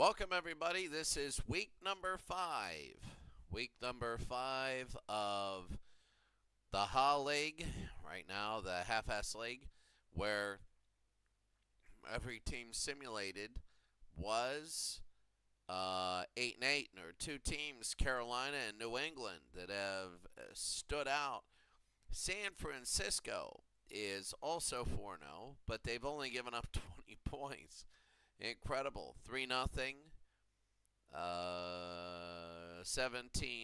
Welcome, everybody. This is week number 5. Week number 5 of the Ha League. Right now, the Half-Ass League, where every team simulated was 8-8. And there are two teams, Carolina and New England, that have stood out. San Francisco is also 4-0, but they've only given up 20 points. Incredible. 3-0, 17-10,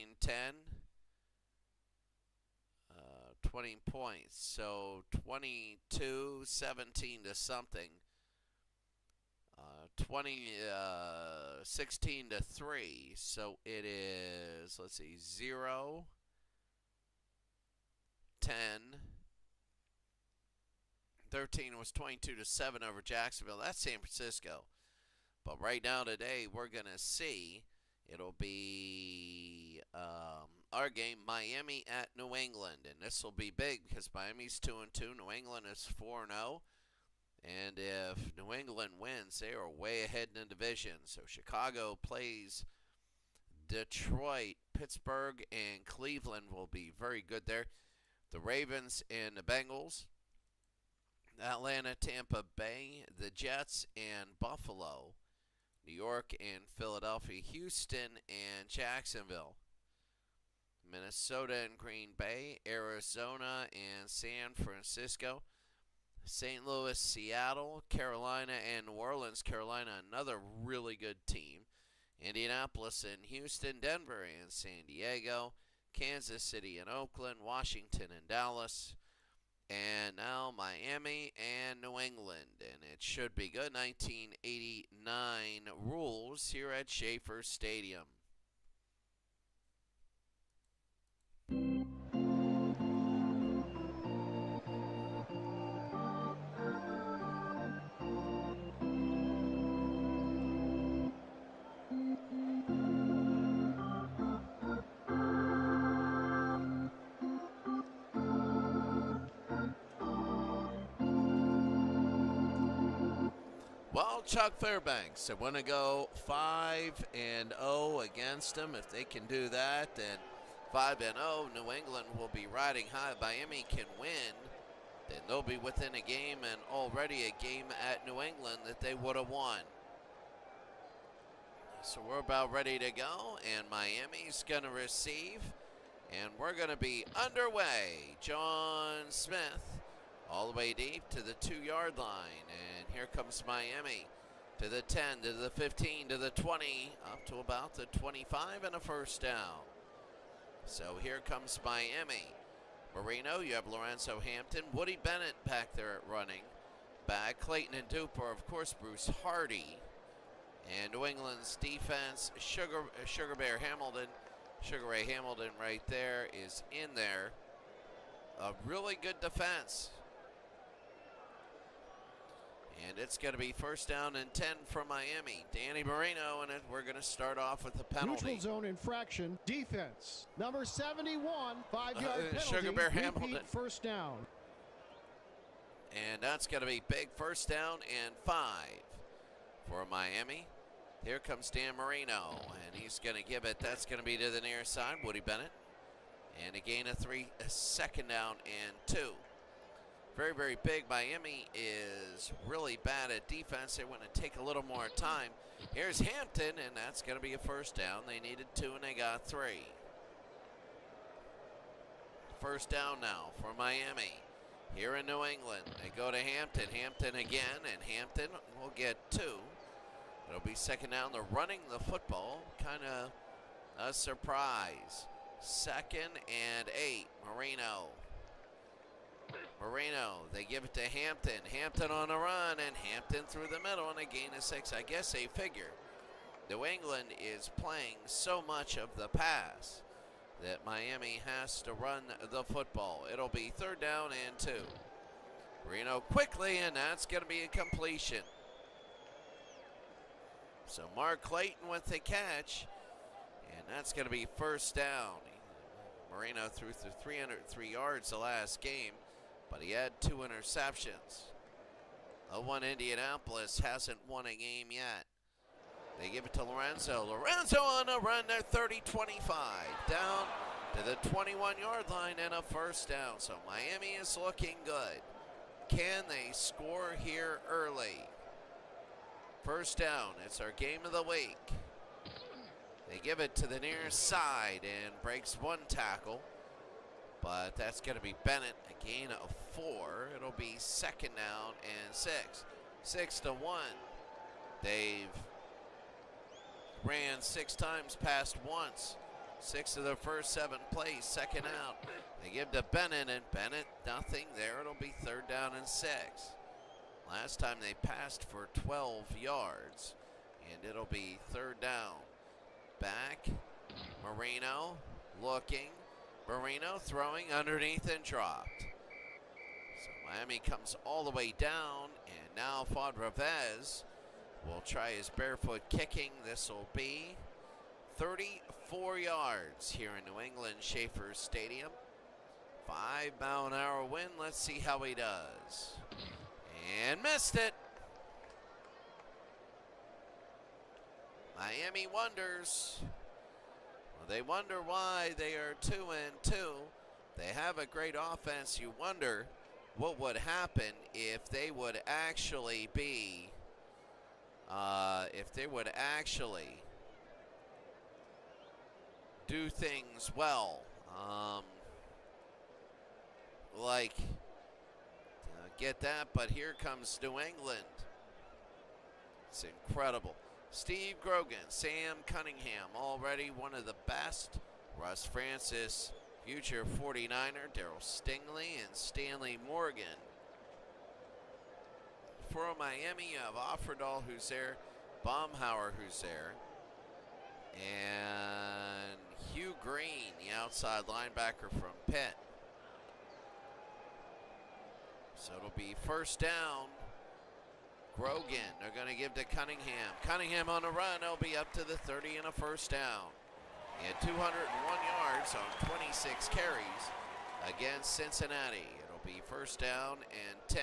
20 points. So 22-17 to something. 16 to 3. So it is, let's see, 0, 10, 13 was 22 to 7 over Jacksonville. That's San Francisco. But right now today, we're going to see, it'll be our game, Miami at New England. And this will be big because Miami's 2-2, New England is 4-0. And if New England wins, they are way ahead in the division. So Chicago plays Detroit, Pittsburgh, and Cleveland will be very good there. The Ravens and the Bengals, Atlanta, Tampa Bay, the Jets, and Buffalo, New York and Philadelphia, Houston and Jacksonville, Minnesota and Green Bay, Arizona and San Francisco, St. Louis, Seattle, Carolina, and New Orleans. Carolina, another really good team. Indianapolis and Houston, Denver and San Diego, Kansas City and Oakland, Washington and Dallas, and now Miami and New England. And it should be good. 1989 rules here at Schaefer Stadium. Well, Chuck Fairbanks, they want to go 5-0 against them. If they can do that, then 5-0. New England will be riding high. If Miami can win, then they'll be within a game, and already a game at New England that they would have won. So we're about ready to go, and Miami's going to receive, and we're going to be underway. John Smith all the way deep to the 2-yard line. And here comes Miami to the 10, to the 15, to the 20, up to about the 25 and a first down. So here comes Miami. Marino, you have Lorenzo Hampton, Woody Bennett back there at running back, Clayton and Duper, of course, Bruce Hardy. And New England's defense, Sugar Ray Hamilton right there is in there. A really good defense. And it's going to be first down and 10 for Miami. Danny Marino, and we're going to start off with a penalty. Neutral zone infraction. Defense. Number 71, 5-yard penalty. Sugar Bear Hamilton. First down. And that's going to be big. First down and 5 for Miami. Here comes Dan Marino, and he's going to give it. That's going to be to the near side, Woody Bennett. And a gain of 3, a second down and 2. Very, very big. Miami is really bad at defense. They want to take a little more time. Here's Hampton, and that's going to be a first down. They needed 2, and they got 3. First down now for Miami. Here in New England, they go to Hampton. Hampton again, and Hampton will get 2. It'll be second down. They're running the football. Kind of a surprise. 2nd and 8. Marino, they give it to Hampton. Hampton on a run, and Hampton through the middle, and a gain of 6. I guess they figure New England is playing so much of the pass that Miami has to run the football. It'll be third down and 2. Marino quickly, and that's going to be a completion. So Mark Clayton with the catch, and that's going to be first down. Marino threw 303 yards the last game, but he had 2 interceptions. The one Indianapolis hasn't won a game yet. They give it to Lorenzo. Lorenzo on a run there, 30-25. Down on a run there, 30-25. Down to the 21-yard line and a first down. So Miami is looking good. Can they score here early? First down. It's our game of the week. They give it to the near side and breaks one tackle. But that's going to be Bennett, a gain of 4. It'll be second down and 6. 6-1. They've ran 6 times, passed once. 6 of their first 7 plays, second out. They give to Bennett, and Bennett, nothing there. It'll be third down and 6. Last time they passed for 12 yards, and it'll be third down. Back, Marino looking. Marino throwing underneath and dropped. So Miami comes all the way down, and now Fadravez will try his barefoot kicking. This will be 34 yards here in New England Schaefer Stadium. 5-mile-an-hour wind. Let's see how he does. And missed it. Miami wonders. Well, they wonder why they are 2-2. They have a great offense. You wonder what would happen if they would actually be, do things well. Get that, but here comes New England. It's incredible. Steve Grogan, Sam Cunningham, already one of the best. Russ Francis, future 49er, Darryl Stingley, and Stanley Morgan. For Miami, you have Offerdahl, who's there, Baumhauer, who's there, and Hugh Green, the outside linebacker from Pitt. So it'll be first down. Grogan, they're going to give to Cunningham. Cunningham on the run, it'll be up to the 30 and a first down. He had 201 yards on 26 carries against Cincinnati. It'll be first down and 10.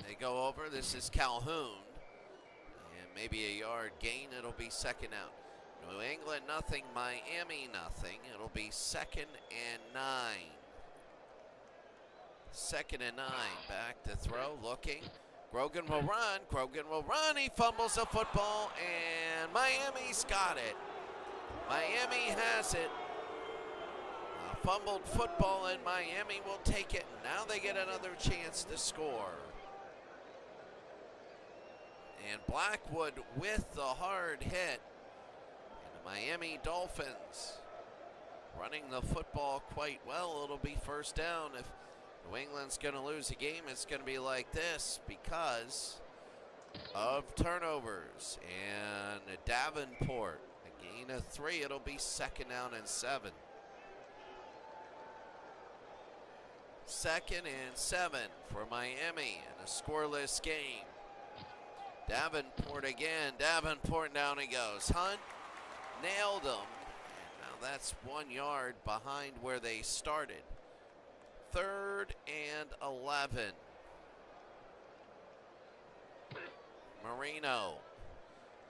They go over, this is Calhoun. And maybe a yard gain, it'll be second out. New England nothing, Miami nothing. It'll be second and 9. Second and 9, back to throw, looking. Grogan will run, he fumbles the football, and Miami's got it. Miami has it. A fumbled football, and Miami will take it. Now they get another chance to score. And Blackwood with the hard hit. And the Miami Dolphins running the football quite well. It'll be first down. If New England's going to lose a game, it's going to be like this because of turnovers. And Davenport, a gain of 3. It'll be second down and 7. Second and 7 for Miami in a scoreless game. Davenport again. Davenport, down he goes. Hunt nailed him. And now that's 1 yard behind where they started. Third and 11. Marino,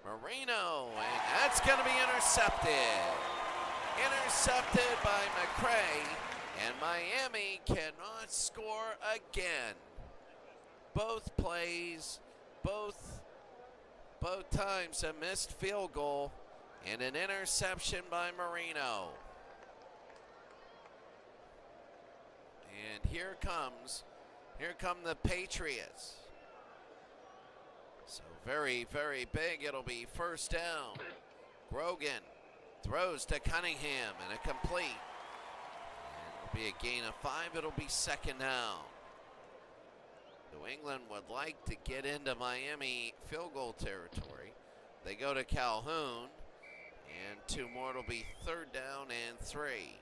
and that's going to be intercepted. Intercepted by McCray, and Miami cannot score again. Both plays, both times a missed field goal and an interception by Marino. And here come the Patriots. So very, very big. It'll be first down. Grogan throws to Cunningham and a complete. And it'll be a gain of 5. It'll be second down. New England would like to get into Miami field goal territory. They go to Calhoun, and 2 more. It'll be third down and 3.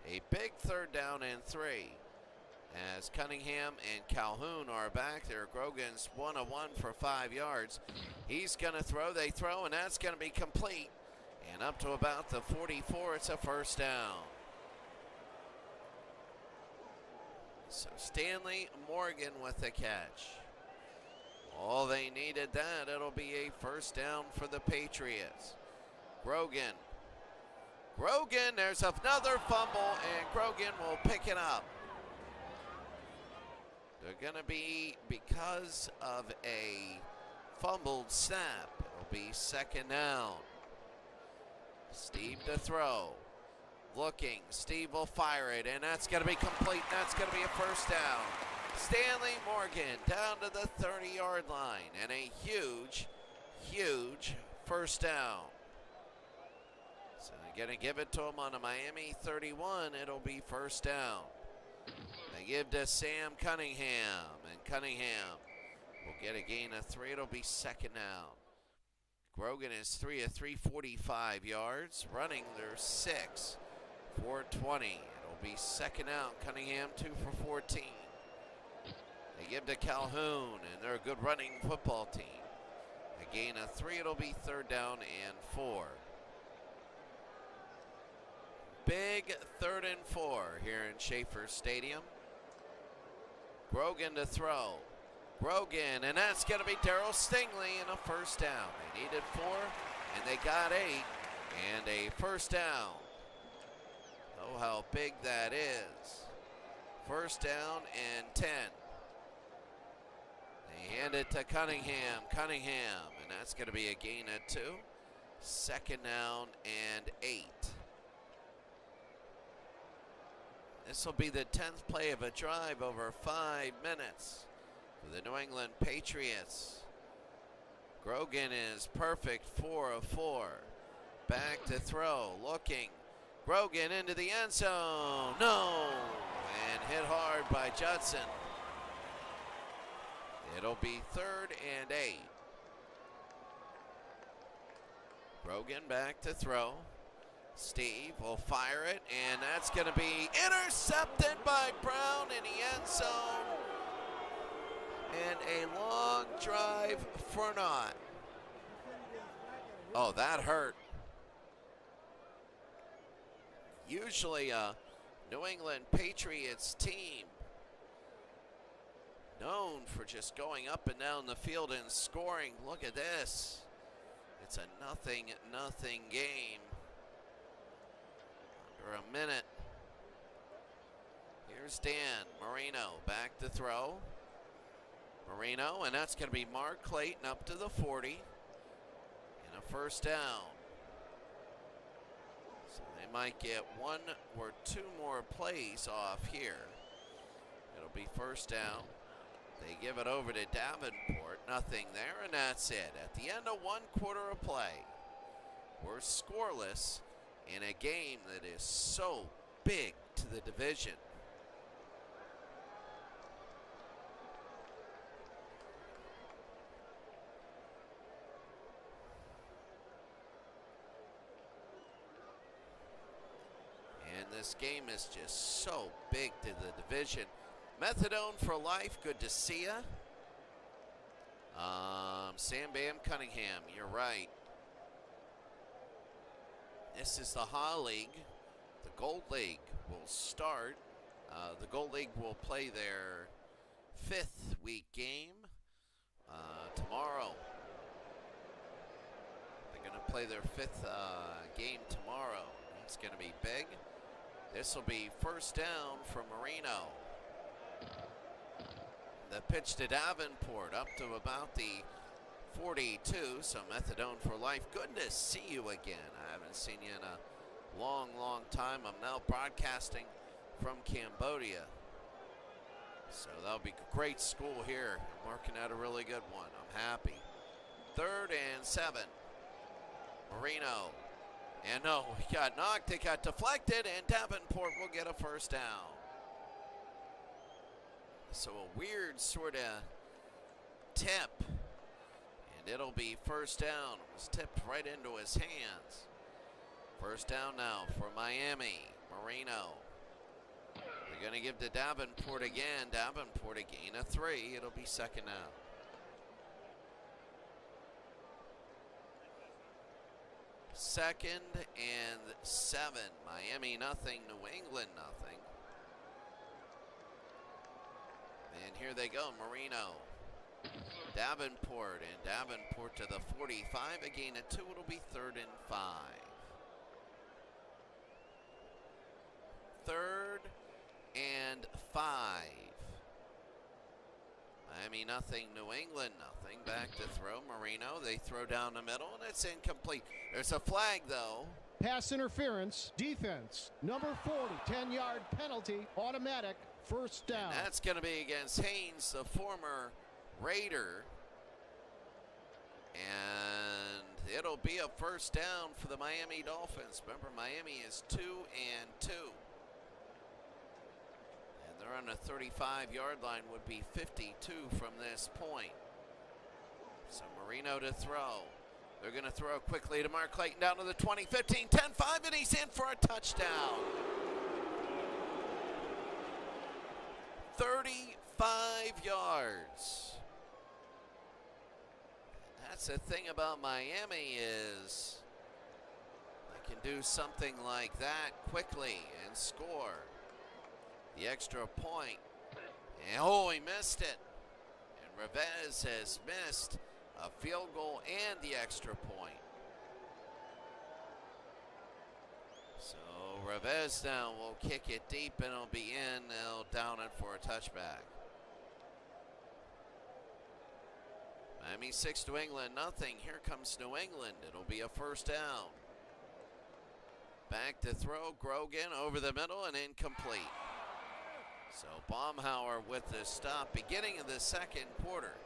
A big third down and 3 as Cunningham and Calhoun are back there. Grogan's 1 of 1 for 5 yards. He's going to throw. They throw, and that's going to be complete. And up to about the 44, it's a first down. So Stanley Morgan with the catch. Oh, they needed that. It'll be a first down for the Patriots. Grogan. Grogan, there's another fumble, and Grogan will pick it up. They're going to be, because of a fumbled snap, it'll be second down. Steve to throw. Looking, Steve will fire it, and that's going to be complete. That's going to be a first down. Stanley Morgan down to the 30-yard line, and a huge, huge first down. So they're going to give it to him on a Miami 31. It'll be first down. They give to Sam Cunningham, and Cunningham will get a gain of 3. It'll be second down. Grogan is 3 of 345 yards. Running, they're 6 for 20. It'll be second out. Cunningham 2 for 14. They give to Calhoun, and they're a good running football team. A gain of 3. It'll be third down and 4. Big 3rd and 4 here in Schaefer Stadium. Grogan to throw. Grogan, and that's going to be Darryl Stingley in a first down. They needed 4, and they got 8, and a first down. Oh, how big that is. First down and 10. They hand it to Cunningham, and that's going to be a gain of 2. Second down and 8. This will be the 10th play of a drive over 5 minutes for the New England Patriots. Grogan is perfect, 4 of 4. Back to throw, looking. Grogan into the end zone. No! And hit hard by Judson. It'll be 3rd and 8. Grogan back to throw. Steve will fire it, and that's going to be intercepted by Brown in the end zone. And a long drive for naught. Oh, that hurt. Usually a New England Patriots team known for just going up and down the field and scoring. Look at this. It's a nothing game. Under a minute. Here's Dan Marino back to throw. Marino, and that's going to be Mark Clayton up to the 40. And a first down. So they might get 1 or 2 more plays off here. It'll be first down. They give it over to Davenport. Nothing there, and that's it. At the end of 1 quarter of play, we're scoreless in a game that is so big to the division. And this game is just so big to the division. Methadone for life, good to see ya. Sam Bam Cunningham, you're right. This is the Ha League. The Gold League will start. The Gold League will play their 5th week game tomorrow. They're going to play their 5th game tomorrow. It's going to be big. This will be first down for Marino. The pitch to Davenport up to about the 42. So Methadone for life. Good to see you again. I haven't seen you in a long time. I'm now broadcasting from Cambodia. So that'll be a great school here. I'm working at a really good one. I'm happy. 3rd and 7. Marino. And no, he got knocked. It got deflected, and Davenport will get a first down. So a weird sort of tip. And it'll be first down. It was tipped right into his hands. First down now for Miami. Marino. They're going to give to Davenport again. Davenport a gain of 3. It'll be second down. Second and 7. Miami nothing. New England nothing. And here they go. Marino. Davenport, and Davenport to the 45. A gain of 2. It'll be 3rd and 5. 3rd and 5. Miami nothing, New England nothing. Back to throw. Marino, they throw down the middle, and it's incomplete. There's a flag, though. Pass interference. Defense. Number 40. 10-yard penalty. Automatic. First down. And that's going to be against Haynes, the former Raider. And it'll be a first down for the Miami Dolphins. Remember, Miami is 2-2. And they're on the 35-yard line, would be 52 from this point. So Marino to throw. They're going to throw quickly to Mark Clayton down to the 20, 15, 10, 5, and he's in for a touchdown. 35 yards. That's the thing about Miami is they can do something like that quickly and score. The extra point. And oh, he missed it. And Revez has missed a field goal and the extra point. So Revez now will kick it deep and it'll be in. They'll down it for a touchback. Miami 6, New England nothing. Here comes New England. It'll be a first down. Back to throw. Grogan over the middle and incomplete. So Baumhauer with the stop. Beginning of the second quarter.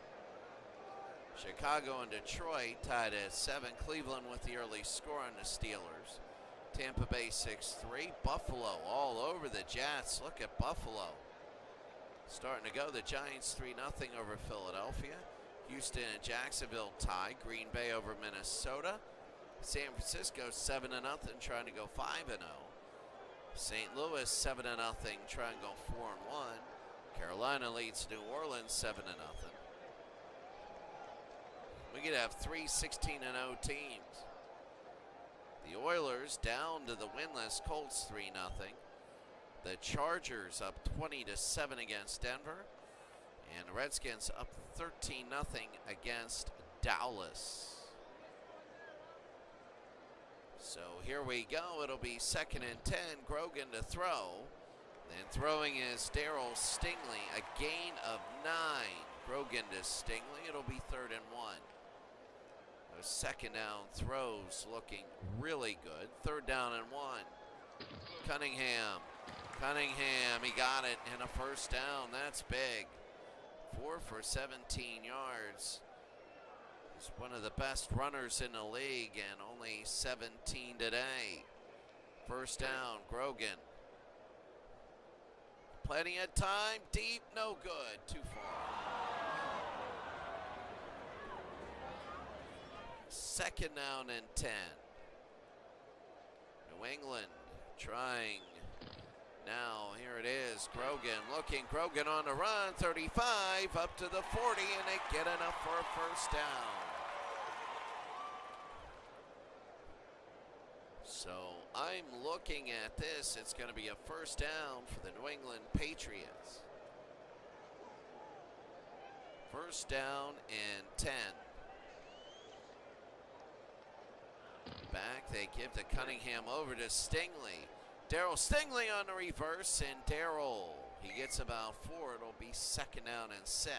Chicago and Detroit tied at 7. Cleveland with the early score on the Steelers. Tampa Bay 6-3. Buffalo all over the Jets. Look at Buffalo. Starting to go. The Giants 3-0 over Philadelphia. Houston and Jacksonville tie. Green Bay over Minnesota. San Francisco 7-0 trying to go 5-0. St. Louis 7-0 trying to go 4-1. Carolina leads New Orleans 7-0. We could have 3 16-0 teams. The Oilers down to the winless Colts 3-0. The Chargers up 20-7 against Denver. And the Redskins up 13-0 against Dallas. So here we go. It'll be 2nd and 10. Grogan to throw. Then throwing is Darryl Stingley. A gain of 9. Grogan to Stingley. It'll be 3rd and 1. Those second down throws looking really good. 3rd down and 1. Cunningham. He got it and a first down. That's big. 4 for 17 yards. He's one of the best runners in the league and only 17 today. First down, Grogan. Plenty of time, deep, no good, too far. 2nd down and 10. New England trying. Now, here it is, Grogan looking, Grogan on the run, 35, up to the 40, and they get enough for a first down. So, I'm looking at this, it's going to be a first down for the New England Patriots. First down and 10. Back, they give to Cunningham over to Stingley. Darryl Stingley on the reverse, and Darryl, he gets about 4. It'll be 2nd down and 6.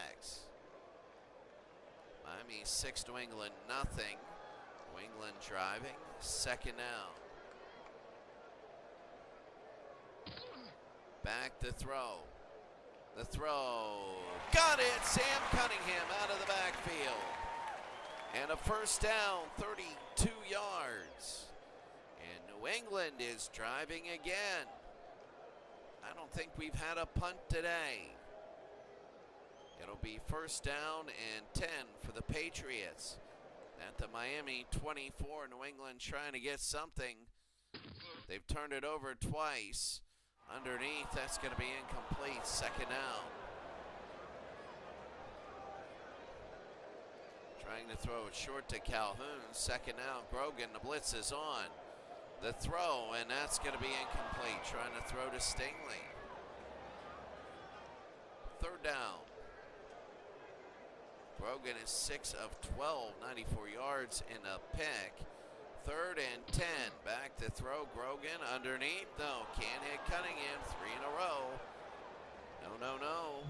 Miami 6, New England nothing. New England driving, 2nd down. Back to throw. The throw, got it, Sam Cunningham out of the backfield. And a first down, 32 yards. New England is driving again. I don't think we've had a punt today. It'll be first down and 10 for the Patriots. At the Miami 24, New England trying to get something. They've turned it over twice. Underneath, that's going to be incomplete. 2nd down. Trying to throw it short to Calhoun. 2nd down, Grogan, the blitz is on. The throw, and that's going to be incomplete. Trying to throw to Stingley. 3rd down. Grogan is 6 of 12, 94 yards in a pick. 3rd and 10. Back to throw. Grogan underneath. No, can't hit Cunningham. 3 in a row. No.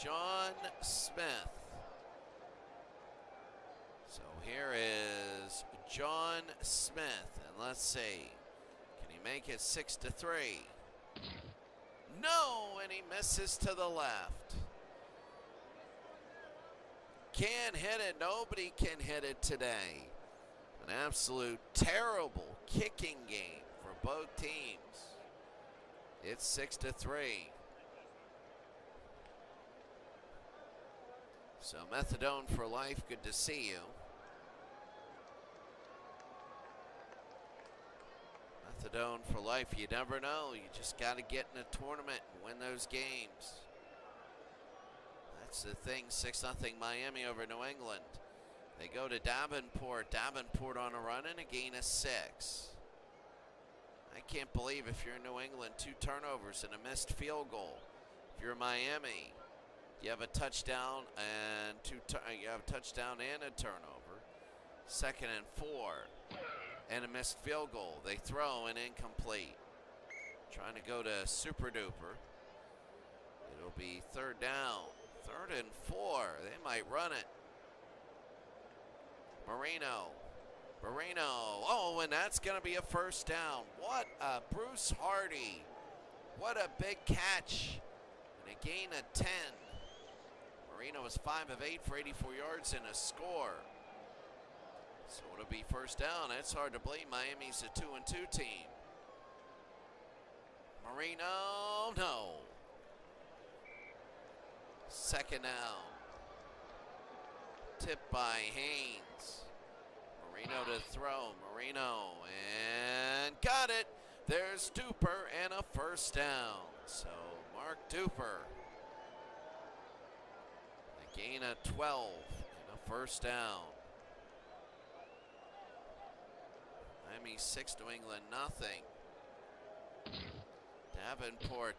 John Smith. So here is John Smith. And let's see. Can he make it 6-3? No, and he misses to the left. Can't hit it. Nobody can hit it today. An absolute terrible kicking game for both teams. It's 6-3. So Methadone for life, good to see you. Methadone for life, you never know. You just got to get in a tournament and win those games. That's the thing, 6-0 Miami over New England. They go to Davenport. Davenport on a run and a gain of 6. I can't believe if you're in New England, 2 turnovers and a missed field goal. If you're Miami, you have a touchdown and a turnover. 2nd and 4 and a missed field goal. They throw and incomplete. Trying to go to Super Duper. It'll be 3rd down. 3rd and 4. They might run it. Marino. Oh, and that's going to be a 1st down. What a Bruce Hardy. What a big catch. And a gain of 10. Marino is 5 of 8 for 84 yards and a score. So it'll be 1st down. It's hard to believe Miami's a 2-2 team. Marino, no. 2nd down. Tipped by Haynes. Marino to throw. Marino and got it. There's Duper and a 1st down. So Mark Duper. A gain of 12 and a 1st down. Miami 6, New England nothing. Davenport.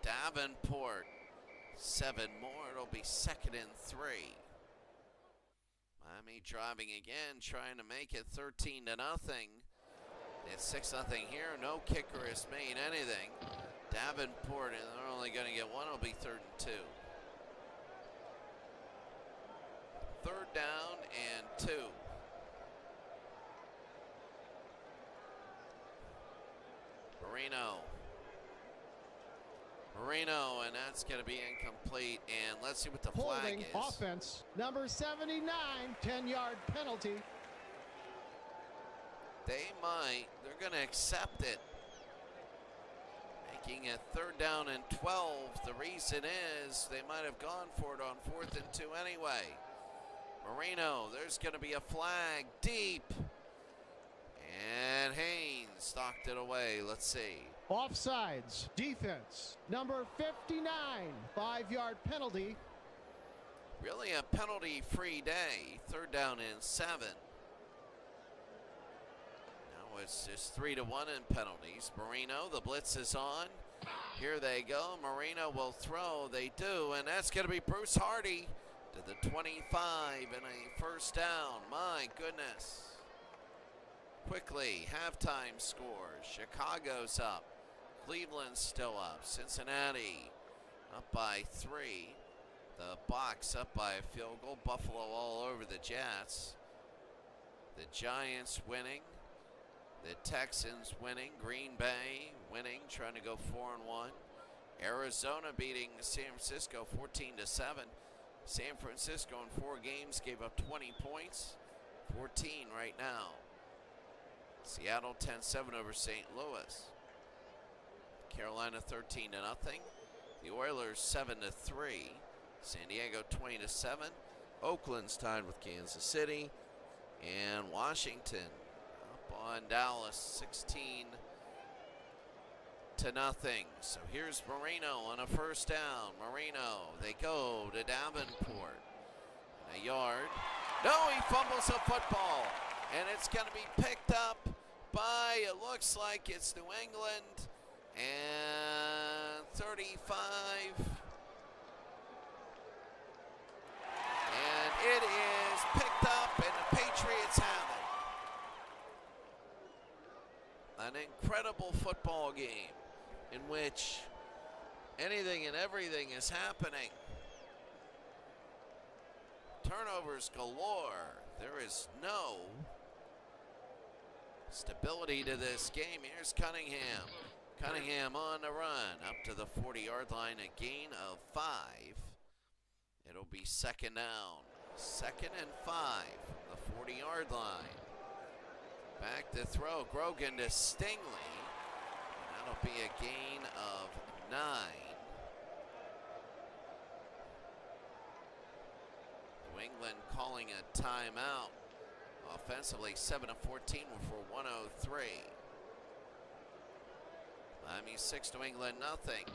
7 more. It'll be 2nd and 3. Miami driving again, trying to make it 13-0. It's 6-0 here. No kicker has made anything. Davenport, and they're only going to get 1. It'll be 3rd and 2. 3rd down and 2. Marino, and that's going to be incomplete. And let's see what the flag Holding is. offense, number 79, 10-yard penalty. They're going to accept it. Making it 3rd down and 12. The reason is they might have gone for it on 4th and 2 anyway. Marino, there's going to be a flag deep. And Haynes stocked it away. Let's see. Offsides, defense, number 59, 5-yard penalty. Really a penalty-free day. 3rd down and 7. Now it's just 3-1 in penalties. Marino, the blitz is on. Here they go. Marino will throw. They do, and that's going to be Bruce Hardy to the 25 and a 1st down. My goodness. Quickly, halftime scores. Chicago's up. Cleveland's still up. Cincinnati up by 3. The Bucs up by a field goal. Buffalo all over the Jets. The Giants winning. The Texans winning. Green Bay winning, trying to go 4-1. Arizona beating San Francisco 14-7. San Francisco in 4 games gave up 20 points. 14 right now. Seattle 10-7 over St. Louis. Carolina 13-0. The Oilers 7-3. San Diego 20-7. Oakland's tied with Kansas City. And Washington up on Dallas 16-0. So here's Marino on a 1st down. Marino, they go to Davenport. And a yard. No, he fumbles a football. And it's going to be picked up by, it looks like it's New England. And 35. incredible football game in which anything and everything is happening. Turnovers galore. There is no stability to this game. Here's Cunningham. Cunningham on the run up to the 40-yard line, a gain of 5. It'll be second down. 2nd and 5 from the 40-yard line. Back to throw. Grogan to Stingley. And that'll be a gain of 9. New England calling a timeout. Offensively, 7 of 14 for 103. Miami 6, New England nothing.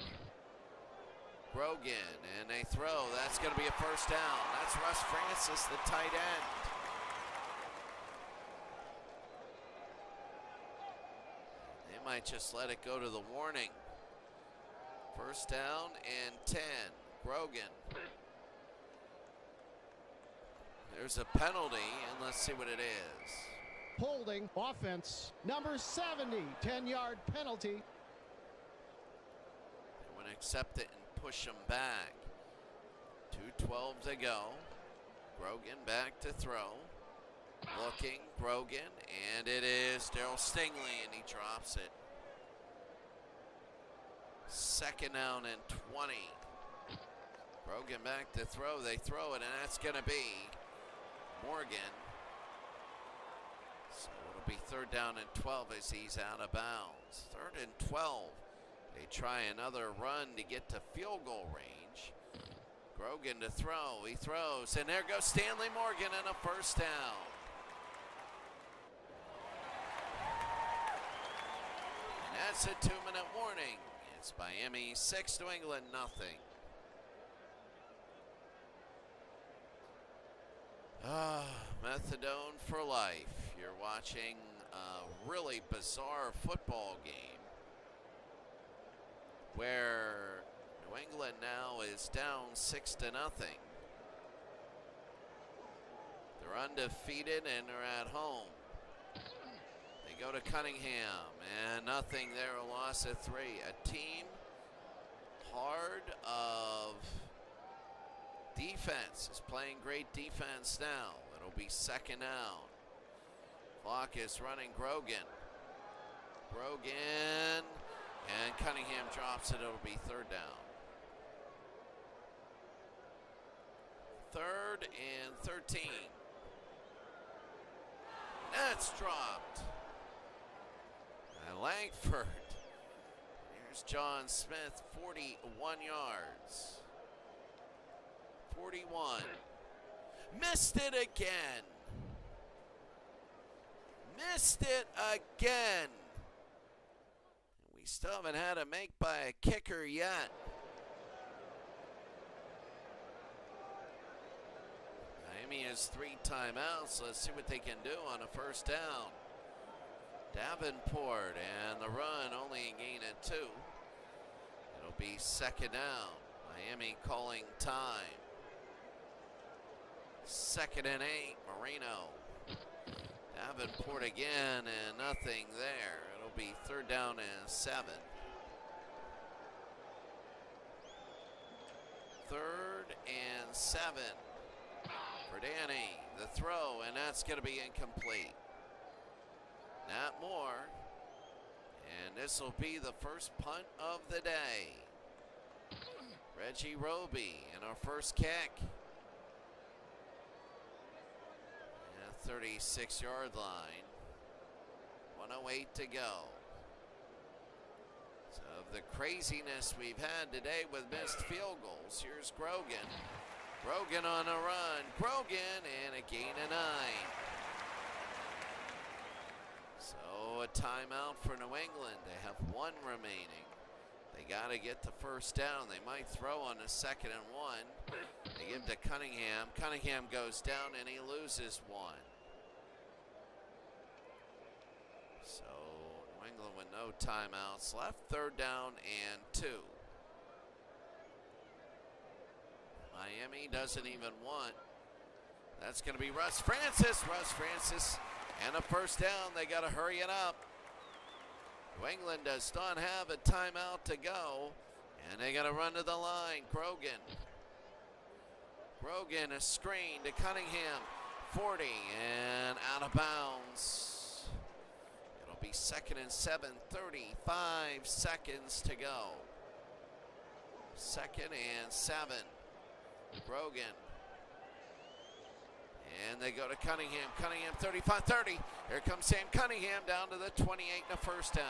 Grogan, and they throw. That's going to be a first down. That's Russ Francis, the tight end. They might just let it go to the warning. First down and 10. Grogan. There's a penalty, and let's see what it is. Holding offense. Number 70, 10-yard penalty. They want to accept it and push them back. 2:12 to go. Grogan back to throw. Looking, Grogan, and it is Darryl Stingley, and he drops it. 2nd down and 20. Grogan back to throw. They throw it, and that's going to be Morgan. So it'll be 3rd down and 12 as he's out of bounds. 3rd and 12. They try another run to get to field goal range. Grogan to throw. He throws, and there goes Stanley Morgan, and a first down. And that's a 2-minute warning. It's Miami 6, New England nothing. Methadone for life. You're watching a really bizarre football game where New England now is down 6-0. They're undefeated and they're at home. They go to Cunningham and nothing there, a loss of 3. A team hard of defense is playing great defense now. It'll be 2nd down. Clock is running. Grogan. And Cunningham drops it. It'll be 3rd down. 3rd and 13. That's dropped. And Langford. Here's John Smith, 41 yards. 41. Missed it again. Missed it again. We still haven't had a make by a kicker yet. Miami has 3 timeouts. Let's see what they can do on a first down. Davenport, and the run only a gain of 2. It'll be 2nd down. Miami calling time. 2nd and 8, Marino. Davenport again, and nothing there. It'll be 3rd down and 7. 3rd and 7 for Danny. The throw, and that's going to be incomplete. Not more. And this will be the first punt of the day. Reggie Roby in our first kick. 36-yard line. 1:08 to go. So of the craziness we've had today with missed field goals, here's Grogan. Grogan on a run. Grogan, and a gain of 9. So a timeout for New England. They have 1 remaining. They got to get the first down. They might throw on a 2nd and 1. They give to Cunningham. Cunningham goes down, and he loses 1. So New England with no timeouts left. 3rd down and 2. Miami doesn't even want. That's going to be Russ Francis. Russ Francis and a first down. They got to hurry it up. New England does not have a timeout to go, and they got to run to the line. Grogan, a screen to Cunningham, 40, and out of bounds. It'll be 2nd and 7, 35 seconds to go. 2nd and 7. Grogan. And they go to Cunningham. Cunningham 35-30. Here comes Sam Cunningham down to the 28 and a first down.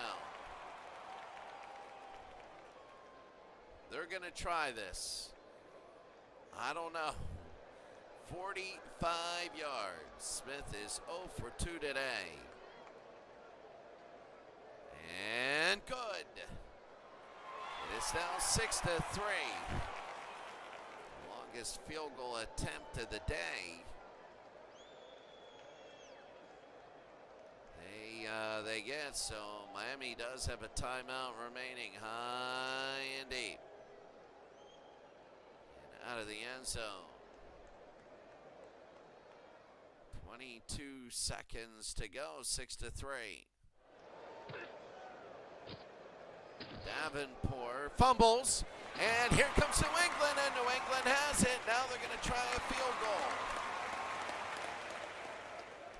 They're going to try this. I don't know. 45 yards. Smith is 0 for 2 today. And good. It is now 6-3. Longest field goal attempt of the day. They get, so Miami does have a timeout remaining, high and deep. And out of the end zone. 22 seconds to go, 6-3. Davenport fumbles, and here comes New England, and New England has it. Now they're going to try a field goal.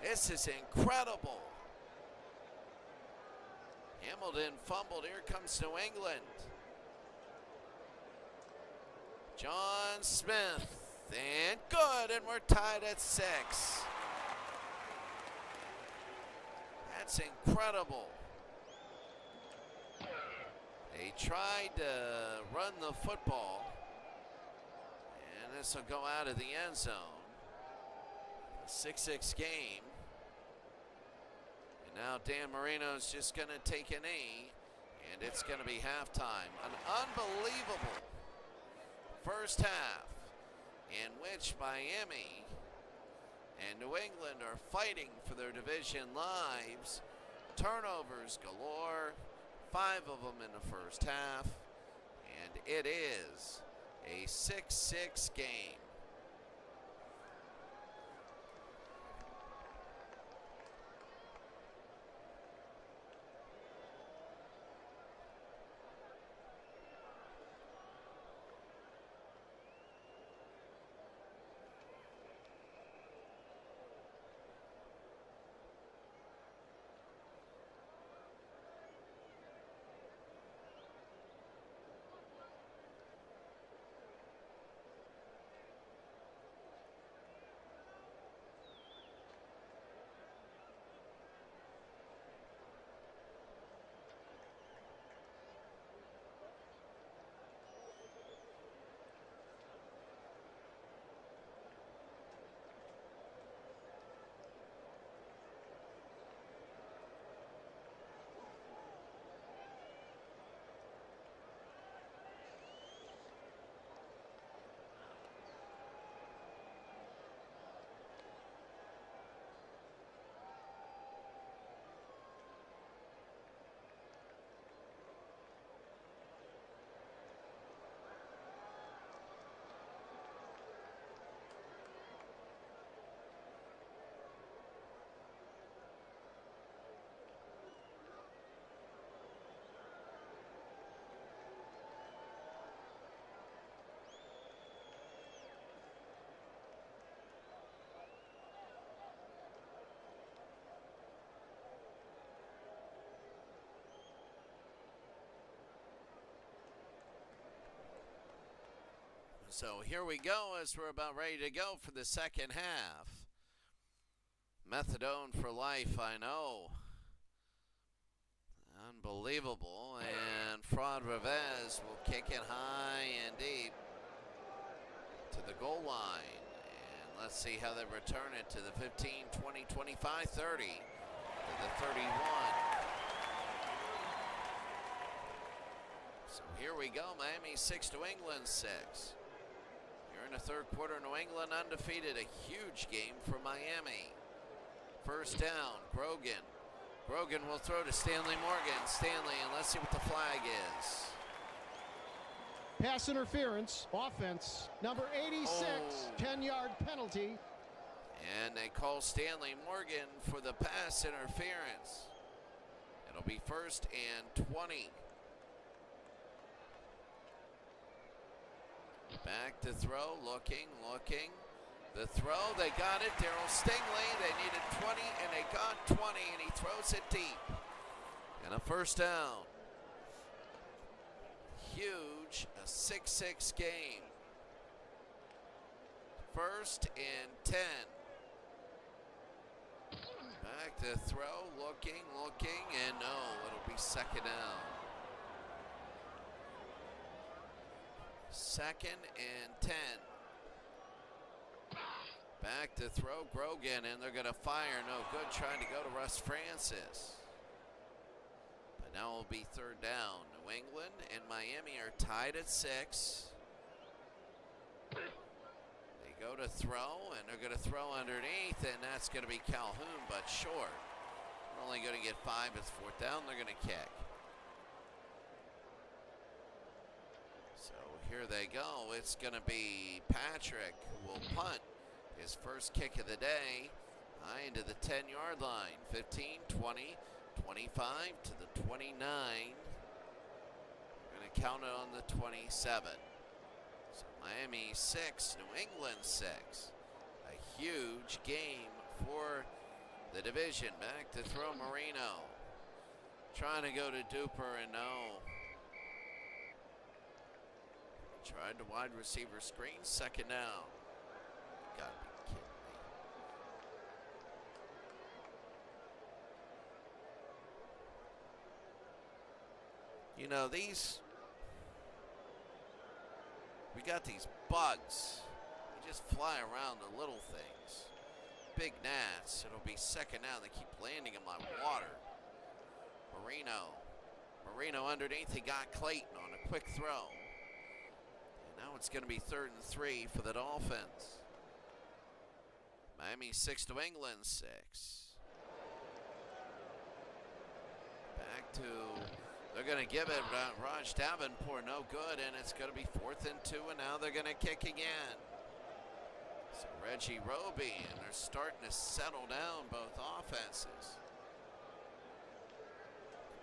This is incredible. Hamilton fumbled. Here comes New England. John Smith, and good, and we're tied at 6. That's incredible. They tried to run the football, and this will go out of the end zone. A 6-6 game. And now Dan Marino's just going to take a knee, and it's going to be halftime. An unbelievable first half in which Miami and New England are fighting for their division lives. Turnovers galore, 5 of them in the first half, and it is a 6-6 game. So here we go as we're about ready to go for the second half. Methadone for life, I know. Unbelievable. And Fraud Revez will kick it high and deep to the goal line. And let's see how they return it to the 15, 20, 25, 30, to the 31. So here we go. Miami 6, New England 6. Here in the third quarter, New England undefeated. A huge game for Miami. First down, Grogan. Grogan will throw to Stanley Morgan. Stanley, and let's see what the flag is. Pass interference, offense, number 86, 10-yard penalty. And they call Stanley Morgan for the pass interference. It'll be 1st and 20. Back to throw, looking. The throw, they got it. Darryl Stingley, they needed 20, and they got 20, and he throws it deep. And a 1st down. Huge, a 6-6 game. 1st and 10. Back to throw, looking, and no, it'll be 2nd down. 2nd and 10. Back to throw, Grogan, and they're going to fire. No good, trying to go to Russ Francis. But now it'll be 3rd down. New England and Miami are tied at 6. They go to throw, and they're going to throw underneath, and that's going to be Calhoun, but short. They're only going to get 5. It's 4th down. They're going to kick. So here they go. It's going to be Patrick who will punt. His first kick of the day, high into the 10-yard line. 15, 20, 25 to the 29. We're going to count it on the 27. So Miami 6, New England 6. A huge game for the division. Back to throw, Marino. Trying to go to Duper, and no. Tried the wide receiver screen, 2nd down. Gotta be kidding me. You know, we got these bugs. They just fly around the little things. Big gnats. It'll be 2nd down. They keep landing in my water. Marino underneath. He got Clayton on a quick throw. And now it's going to be 3rd and 3 for the Dolphins. Miami 6, New England 6. Back to, they're going to give it, Raj Davenport, no good, and it's going to be 4th and 2, and now they're going to kick again. So Reggie Roby, and they're starting to settle down both offenses.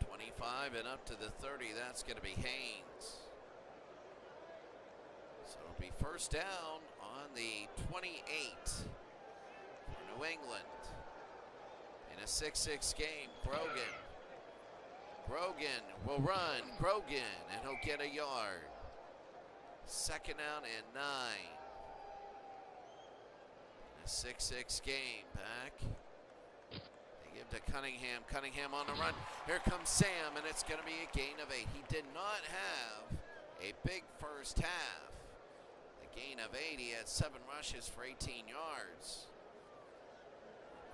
25 and up to the 30, that's going to be Haynes. So it'll be 1st down on the 28. New England in a 6-6 game. Grogan will run. Grogan, and he'll get a yard. 2nd down and 9. In a 6-6 game. Back. They give to Cunningham. Cunningham on the run. Here comes Sam, and it's going to be a gain of 8. He did not have a big first half. The gain of 8. He had 7 rushes for 18 yards.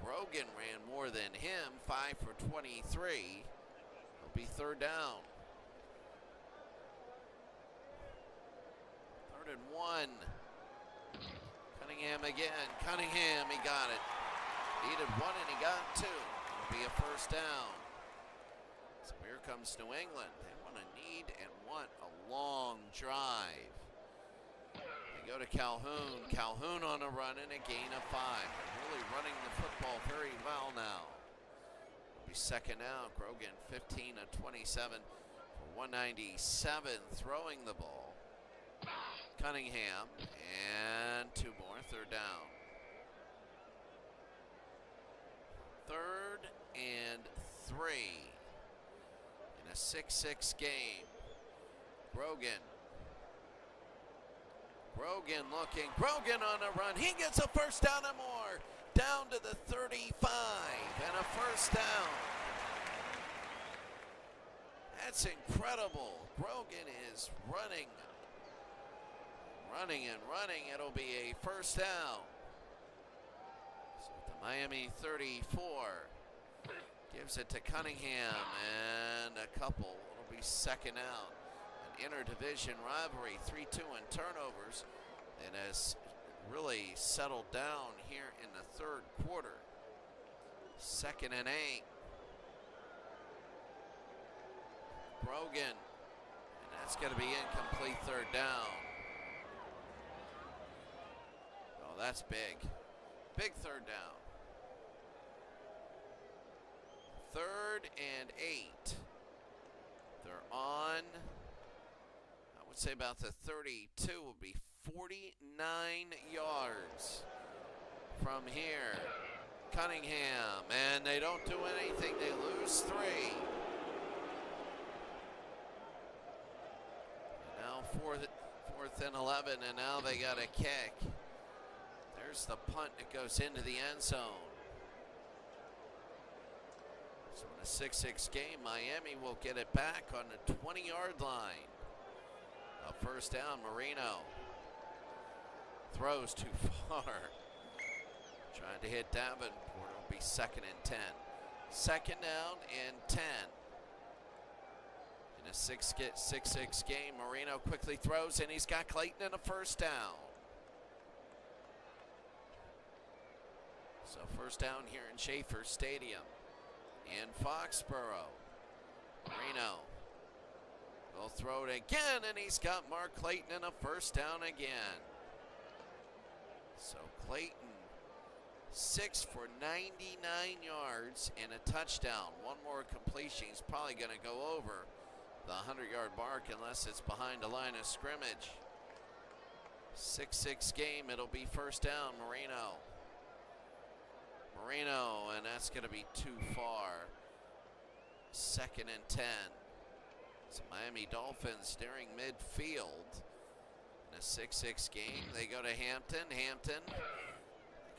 Grogan ran more than him, 5 for 23. It'll be 3rd down. 3rd and 1. Cunningham again. Cunningham, he got it. Needed 1 and he got 2. It'll be a 1st down. So here comes New England. They need and want a long drive. They go to Calhoun. Calhoun on a run and a gain of 5. They're really running the football very well now. It'll be 2nd down. Grogan 15 of 27 for 197, throwing the ball. Cunningham, and 2 more, 3rd down. 3rd and 3 in a 6-6 game. Grogan looking. Grogan on a run. He gets a 1st down and more. Down to the 35 and a 1st down. That's incredible. Grogan is running. It'll be a 1st down. So at the Miami 34. Gives it to Cunningham and a couple. It'll be 2nd down. An interdivision rivalry, 3-2 in turnovers. It has really settled down here in the 3rd quarter. 2nd and 8. Grogan, and that's going to be incomplete, 3rd down. Oh, that's big. Big 3rd down. 3rd and 8. They're on, I would say about the 32, will be 49 yards from here. Cunningham, and they don't do anything. They lose 3. And now fourth and 11, and now they got a kick. There's the punt that goes into the end zone. So in a 6-6 game, Miami will get it back on the 20-yard line. A first down, Marino. Throws too far. Trying to hit Davenport. It'll be 2nd and 10. 2nd down and 10. In a 6-6 game, Marino quickly throws, and he's got Clayton in a first down. So first down here in Schaefer Stadium in Foxborough. Marino will throw it again, and he's got Mark Clayton in a first down again. So Clayton, 6 for 99 yards and a touchdown. One more completion. He's probably going to go over the 100-yard mark unless it's behind the line of scrimmage. 6-6 game. It'll be first down, Marino. Marino, and that's going to be too far. 2nd and 10. So Miami Dolphins nearing midfield. In a 6-6 game, they go to Hampton. Hampton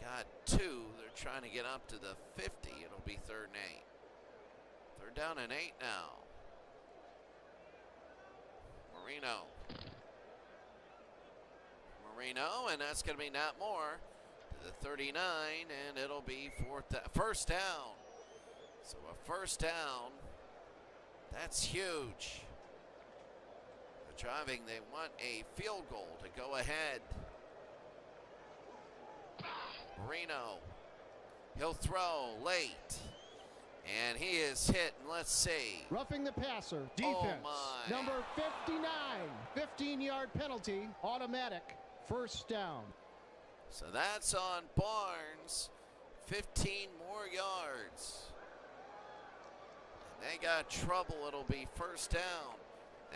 got 2. They're trying to get up to the 50. It'll be 3rd and 8. 3rd down and 8 now. Marino, and that's going to be not more. To the 39, and it'll be first down. So a first down, that's huge. They're driving, they want a field goal to go ahead. Marino, he'll throw late, and he is hit, and let's see. Roughing the passer, defense. Oh my. Number 59, 15-yard penalty, automatic, first down. So that's on Barnes, 15 more yards. And they got trouble, it'll be first down.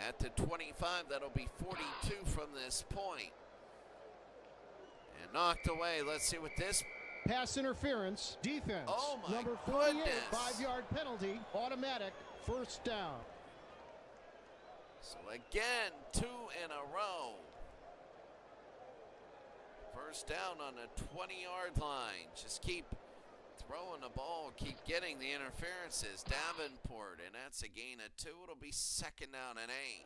At the 25, that'll be 42 from this point. And knocked away, let's see what this. Pass interference, defense. Oh my Number 48, goodness. 5-yard penalty, automatic, first down. So again, 2 in a row. First down on the 20-yard line. Just keep throwing the ball, keep getting the interferences. Davenport, and that's a gain of 2. It'll be 2nd down and 8.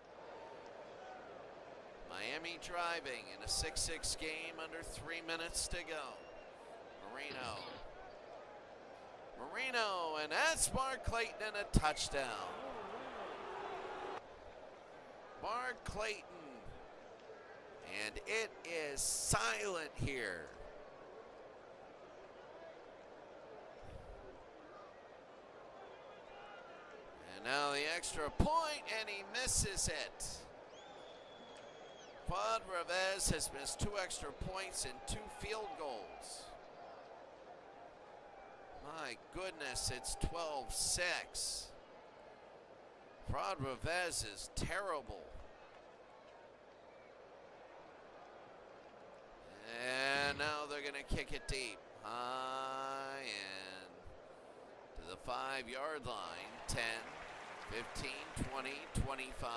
Miami driving in a 6-6 game under 3 minutes to go. Marino, and that's Mark Clayton and a touchdown. Mark Clayton. And it is silent here. And now the extra point, and he misses it. Quad Revez has missed 2 extra points and 2 field goals. My goodness, it's 12-6. Quad Revez is terrible. And now they're going to kick it deep. High and to the 5-yard line. 10, 15, 20, 25,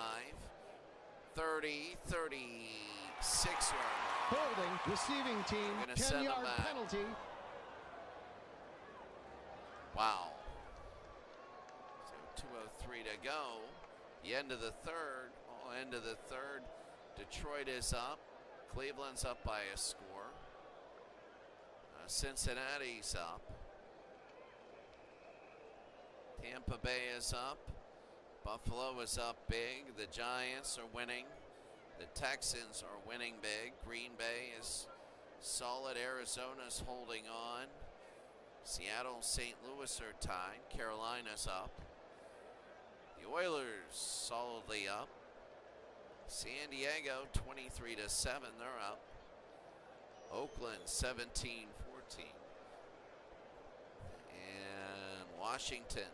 30, 36 yard line. Holding, receiving team, 10-yard penalty. Wow. So 2:03 to go. The end of the third. End of the third. Detroit is up. Cleveland's up by a score. Cincinnati's up. Tampa Bay is up. Buffalo is up big. The Giants are winning. The Texans are winning big. Green Bay is solid. Arizona's holding on. Seattle and St. Louis are tied. Carolina's up. The Oilers solidly up. San Diego 23-7, they're up. Oakland 17-14. And Washington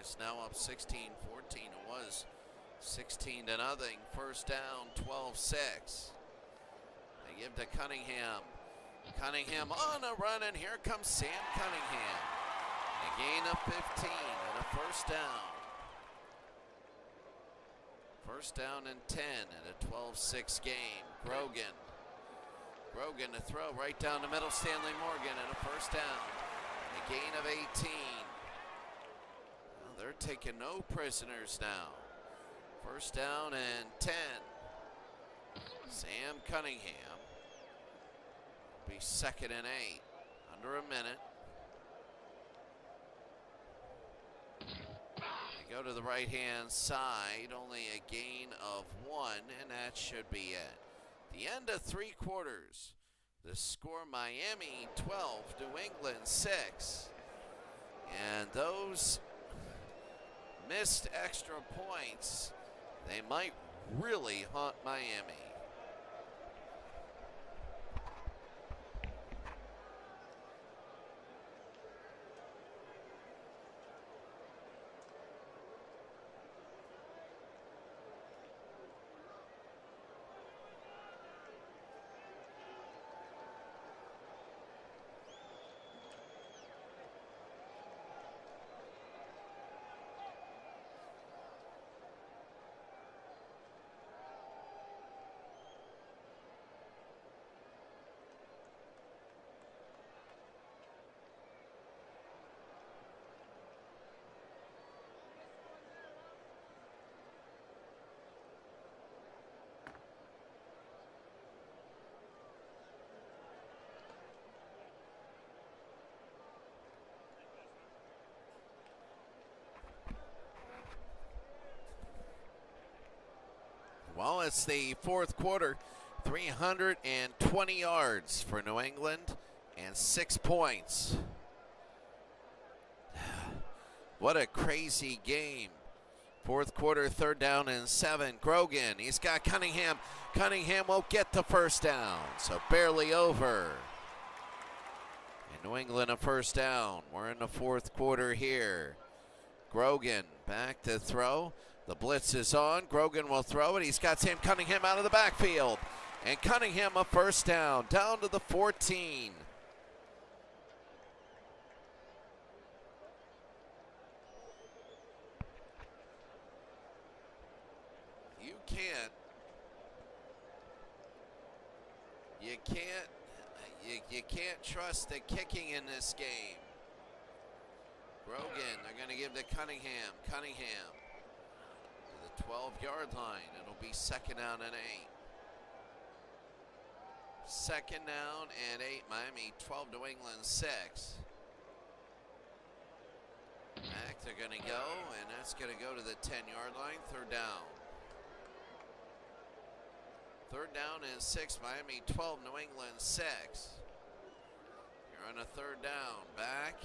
is now up 16-14. It was 16-0. First down, 12-6. They give to Cunningham. Cunningham on a run, and here comes Sam Cunningham. A gain of 15 and a first down. First down and 10 in a 12-6 game. Grogan to throw right down the middle. Stanley Morgan and a first down. And a gain of 18. Well, they're taking no prisoners now. First down and 10. Sam Cunningham. Be second and 8. Under a minute. They go to the right-hand side. Only a gain of 1, and that should be it. The end of 3 quarters. The score, Miami 12, New England 6. And those missed extra points, they might really haunt Miami. Well, it's the fourth quarter. 320 yards for New England and 6 points. What a crazy game. Fourth quarter, third down and 7. Grogan, he's got Cunningham. Cunningham won't get the first down, so barely over. And New England a first down. We're in the fourth quarter here. Grogan back to throw. The blitz is on. Grogan will throw it. He's got Sam Cunningham out of the backfield. And Cunningham a first down to the 14. You can't trust the kicking in this game. Grogan, they're going to give to Cunningham. Cunningham to the 12-yard line. It'll be second down and 8. Second down and 8. Miami 12, New England 6. Back they're going to go, and that's going to go to the 10-yard line. Third down. Third down and 6. Miami 12, New England 6. You're on a third down. Back.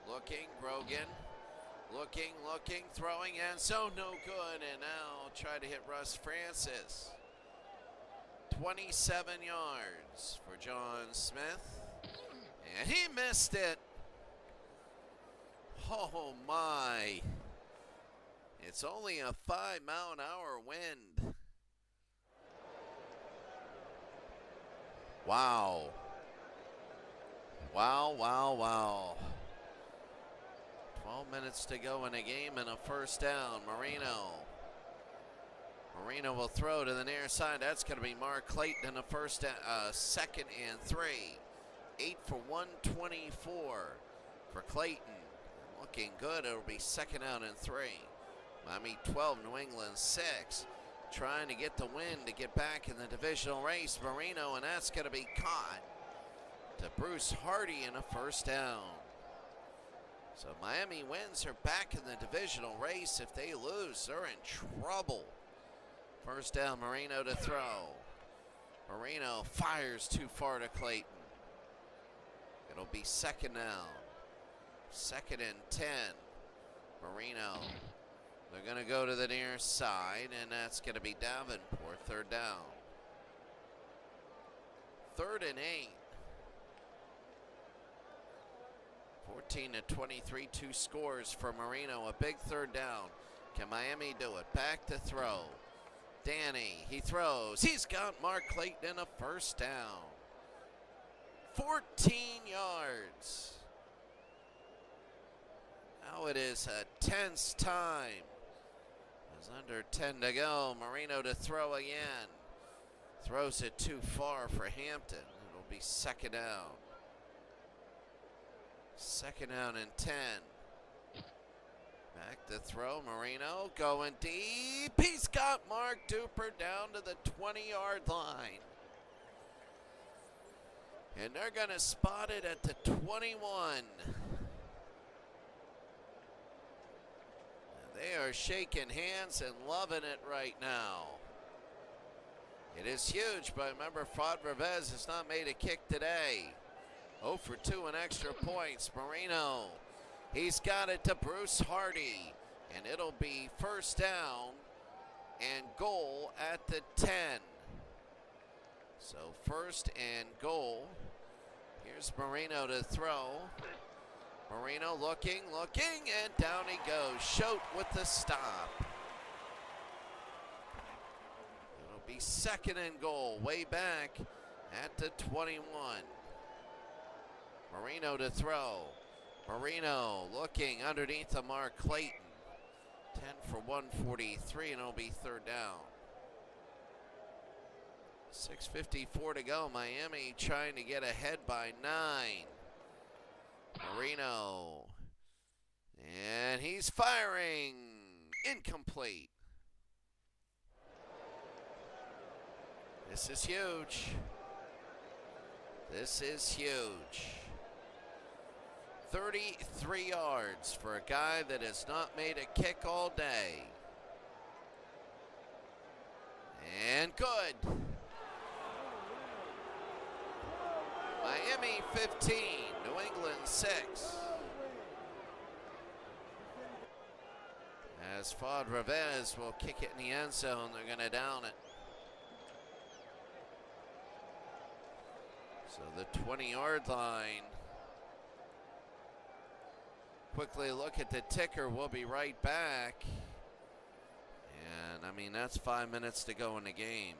Looking. Grogan. Looking. Throwing. And so no good. And now try to hit Russ Francis. 27 yards for John Smith. And he missed it. Oh my. It's only a 5-mile-an-hour wind. Wow. 12 minutes to go in a game and a first down. Marino will throw to the near side. That's going to be Mark Clayton in a second and 3. 8 for 124 for Clayton. Looking good. It'll be second down and 3. Miami 12, New England 6. Trying to get the win to get back in the divisional race. Marino, and that's going to be caught to Bruce Hardy in a first down. So Miami wins. They're back in the divisional race. If they lose, they're in trouble. First down, Marino to throw. Marino fires too far to Clayton. It'll be second down. Second and 10. Marino. They're going to go to the near side, and that's going to be Davenport. Third down. Third and 8. 14-23, 2 scores for Marino. A big third down. Can Miami do it? Back to throw. Danny, he throws. He's got Mark Clayton in a first down. 14 yards. Now it is a tense time. There's under 10 to go. Marino to throw again. Throws it too far for Hampton. It'll be second down. Second down and 10. Back to throw. Marino going deep. He's got Mark Duper down to the 20-yard line. And they're going to spot it at the 21. They are shaking hands and loving it right now. It is huge, but remember, Fod Revez has not made a kick today. 0 for 2 in extra points. Marino, he's got it to Bruce Hardy, and it'll be first down and goal at the 10. So first and goal. Here's Marino to throw. Marino looking, and down he goes. Schote with the stop. It'll be second and goal, way back at the 21. Marino to throw. Marino looking underneath the Mark Clayton. 10 for 143, and it'll be third down. 6:54 to go. Miami trying to get ahead by 9. Marino. And he's firing. Incomplete. This is huge. This is huge. 33 yards for a guy that has not made a kick all day. And good. Miami 15, New England 6. As Fod Revez will kick it in the end zone, they're going to down it. So the 20-yard line. Quickly look at the ticker. We'll be right back. And, I mean, that's 5 minutes to go in the game.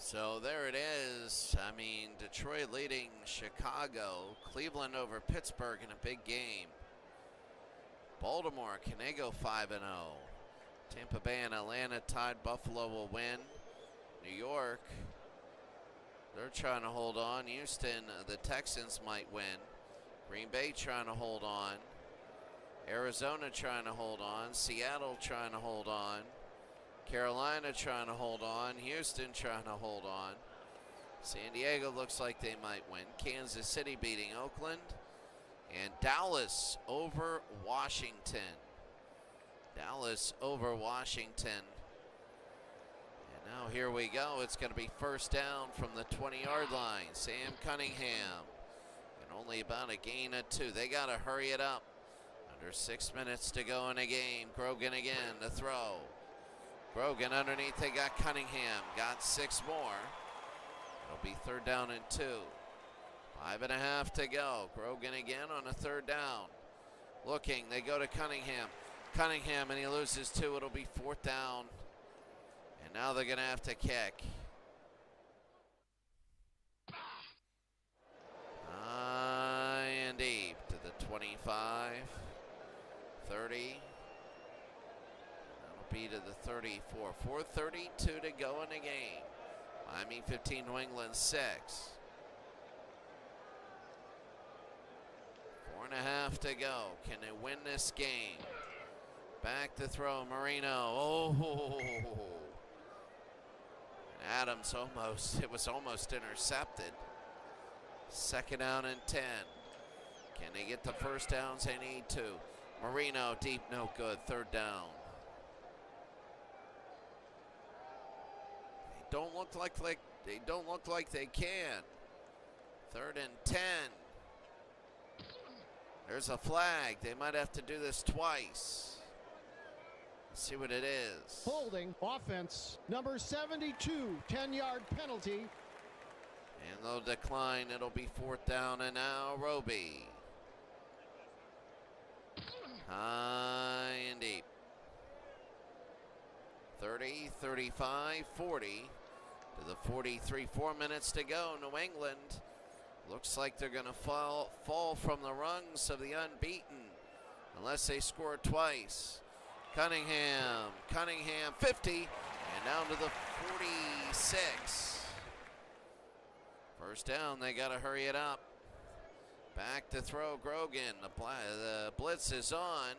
So there it is. I mean, Detroit leading Chicago. Cleveland over Pittsburgh in a big game. Baltimore, can they go 5-0? Tampa Bay and Atlanta tied. Buffalo will win. New York, they're trying to hold on. Houston, the Texans might win. Green Bay trying to hold on. Arizona trying to hold on. Seattle trying to hold on. Carolina trying to hold on. Houston trying to hold on. San Diego looks like they might win. Kansas City beating Oakland. And Dallas over Washington. Dallas over Washington. And now here we go. It's going to be first down from the 20-yard line. Sam Cunningham. And only about a gain of 2. They got to hurry it up. Under 6 minutes to go in a game. Grogan again to throw. Grogan underneath, they got Cunningham. Got 6 more. It'll be third down and 2. 5.5 to go. Grogan again on a third down. Looking, they go to Cunningham. Cunningham, and he loses 2. It'll be fourth down. And now they're going to have to kick. High and deep to the 25. 30. Be to the 34. 4:32 to go in the game. Miami 15, New England 6. 4.5 to go. Can they win this game? Back to throw, Marino. Oh, Adams it was almost intercepted. 2nd down and 10. Can they get the first downs they need to? Marino deep, no good. 3rd down. They don't look like they can. 3rd and 10. There's a flag. They might have to do this twice. Let's see what it is. Holding offense number 72, 10-yard penalty. And they'll decline. It'll be 4th down and now Roby. High and deep. 30, 35, 40 to the 43. 4 minutes to go. New England looks like they're going to fall from the rungs of the unbeaten unless they score twice. Cunningham, 50, and down to the 46. First down, they got to hurry it up. Back to throw, Grogan. The blitz is on.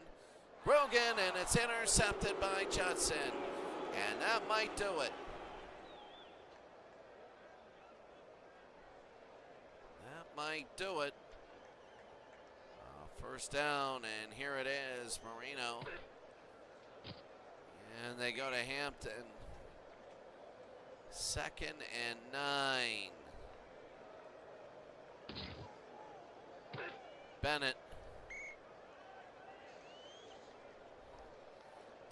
Grogan, and it's intercepted by Judson. And that might do it. That might do it. First down, and here it is, Marino. And they go to Hampton. 2nd and 9. Bennett.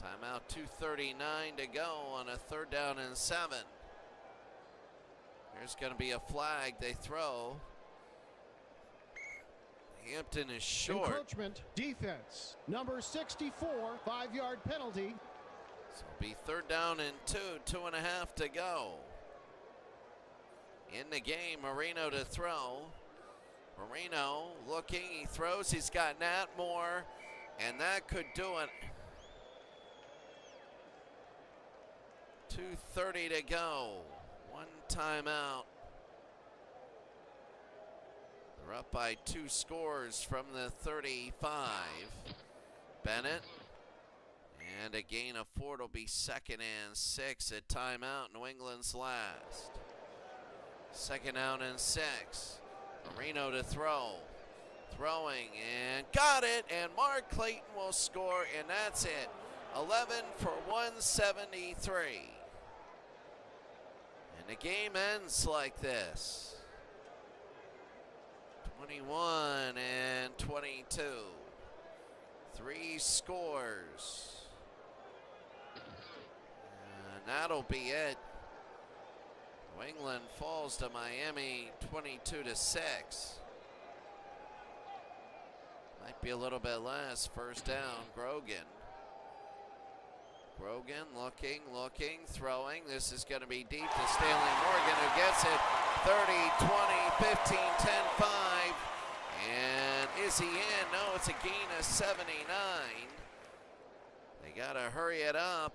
Timeout, 2:39 to go on a 3rd down and 7. There's going to be a flag they throw. Hampton is short. Encroachment defense number 64, 5-yard penalty. So it'll be 3rd down and 2, 2.5 to go. In the game, Marino to throw. Marino looking, he throws, he's got Nat Moore, and that could do it. 2:30 to go. 1 timeout. They're up by 2 scores from the 35. Bennett. And a gain of 4. It'll be 2nd and 6 at timeout. New England's last. 2nd down and 6. Marino to throw. Throwing and got it. And Mark Clayton will score, and that's it. 11 for 173. And the game ends like this. 21 and 22. 3 scores. And that'll be it. New England falls to Miami 22-6. Might be a little bit less. First down, Grogan. Grogan looking, throwing. This is going to be deep to Stanley Morgan, who gets it. 30, 20, 15, 10, 5. And is he in? No, it's a gain of 79. They got to hurry it up.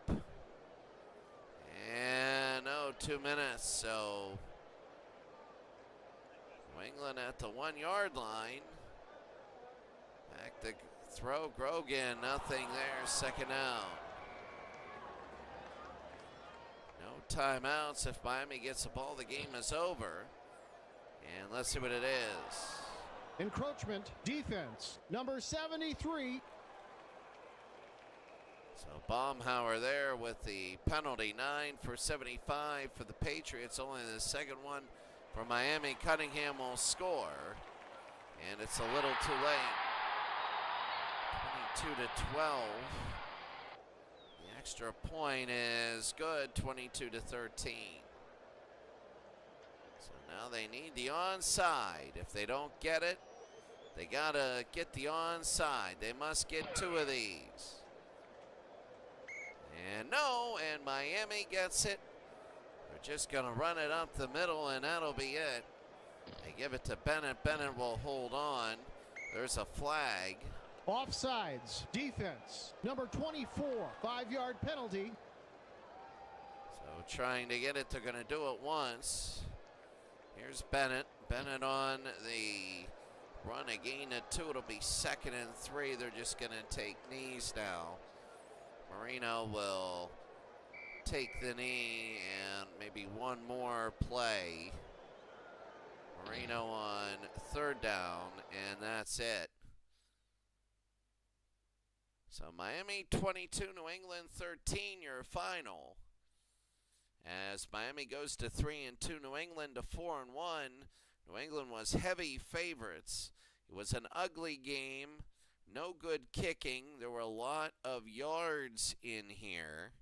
And no, 2 minutes. So New England at the 1-yard line. Back to throw, Grogan. Nothing there. 2nd out. No timeouts. If Miami gets the ball, the game is over. And let's see what it is. Encroachment defense number 73. So Baumhauer there with the penalty. 9 for 75 for the Patriots. Only the 2nd one for Miami. Cunningham will score. And it's a little too late. 22-12. The extra point is good. 22-13. So now they need the onside. If they don't get it, they gotta get the onside. They must get 2 of these. And no, and Miami gets it. They're just going to run it up the middle, and that'll be it. They give it to Bennett. Bennett will hold on. There's a flag. Offsides defense number 24, 5-yard penalty. So trying to get it, they're going to do it once. Here's Bennett. Bennett on the run, a gain of 2. It'll be 2nd and 3. They're just going to take knees now. Marino will take the knee and maybe one more play. Marino on 3rd down, and that's it. So Miami 22, New England 13, your final. As Miami goes to 3-2, New England to 4-1. New England was heavy favorites. It was an ugly game, no good kicking. There were a lot of yards in here.